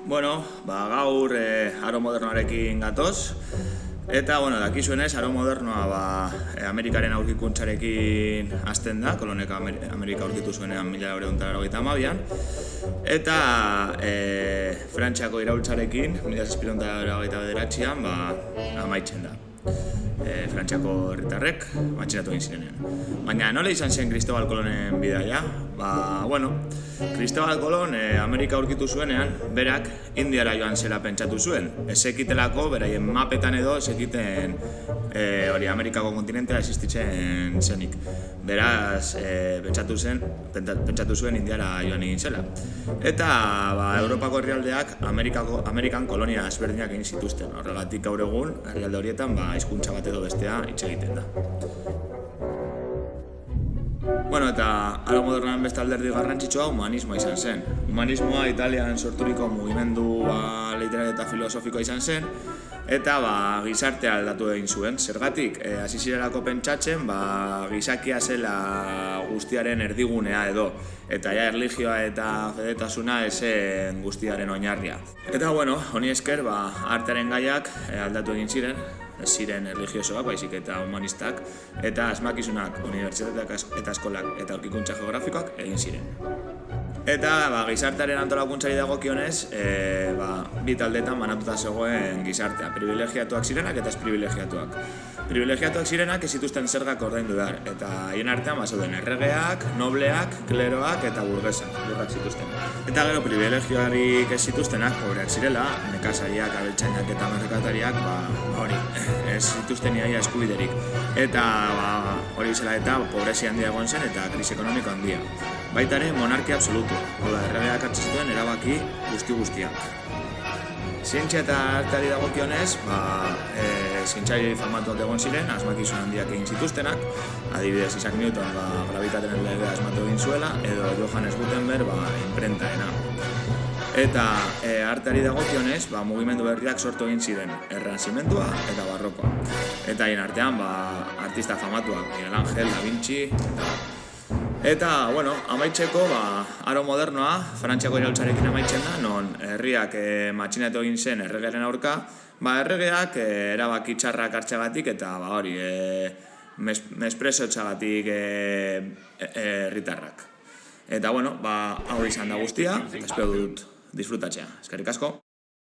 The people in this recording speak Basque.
Gaur aro modernoarekin gatoz. Eta, dakizuenez, aro modernoa Amerikaren aurkikuntzarekin hasten da, kolonek Amerika aurkitu zuenean 1982an. Eta Frantziako iraultzarekin, 1789an, amaitzen da. Frantziako herritarrek matxinatu egin zirenean. Baina nola izan zen Kristobal Kolonen bidaia? Kristobal Kolon Amerika aurkitu zuenean, berak Indiara joan zela pentsatu zuen. Ez ekitelako, beraien mapetan edo, ez ekiten Amerikako kontinentea existitzen zenik. Beraz, pentsatu zuen Indiara joan egin zela. Eta Europako herrialdeak Amerikan kolonia ezberdinak egin zituzten. Horregatik gaur egun, herrialde horietan hizkuntza bat edo bestea hitz egiten da. Eta aro modernoan beste alderdi garrantzitsua humanismoa izan zen. Humanismoa Italian sorturiko mugimendua literal eta filosofikoa izan zen, eta gizartea aldatu egin zuen. Zergatik, hasi zirelako pentsatzen, gizakia zela guztiaren erdigunea edo, eta erlijioa eta fedetasuna esen guztiaren oinarria. Eta honi esker, artearen gaiak aldatu egin ziren, ez ziren erlijiosoak, baizik eta humanistak, eta asmakizunak, unibertsitateak eta eskolak eta aurkikuntza geografikoak egin ziren. Eta gizartearen antolakuntzari dagokionez, bi taldetan banatuta zegoen gizartea, privilegiatuak zirenak eta ez privilegiatuak. Privilegiatuak zirenak ez zituzten zergak ordaindu behar, eta haien artean zeuden erregeak, nobleak, kleroak eta burgesak zituzten. Eta gero privilegioarik ez zituztenak, pobreak zirela, nekazariak, abeltzainak eta merkatariak, ez zituzten iaia eskubiderik. Eta hori zela eta pobrezia handia egon zen eta krisi ekonomiko handia. Baita ere monarkia absolutu, erregeak hartzen zituen erabaki guztiak. Zientzia eta arteari dagokionez, zientzialari famatuak egon ziren, asmakizun handiak egin zituztenak, adibidez Isaac Newton grabitatearen legea asmatu egin zuela, edo Johannes Gutenberg imprentaena. Eta arteari dagokionez, mugimendu berriak sortu egin ziren, errenazimendua eta barrokoa. Eta haien artean, artista famatuak, Miguel Ángel, Da Vinci, eta, amaitzeko, aro modernoa, Frantziako iraultzarekin amaitzen da, non herriak matxinatu egin zen erregearen aurka, erregeak erabaki txarrak hartzeagatik eta mespresotxagatik herritarrak. Eta, hau izan da guztia, eta espero dut disfrutatzea. Eskerrik asko.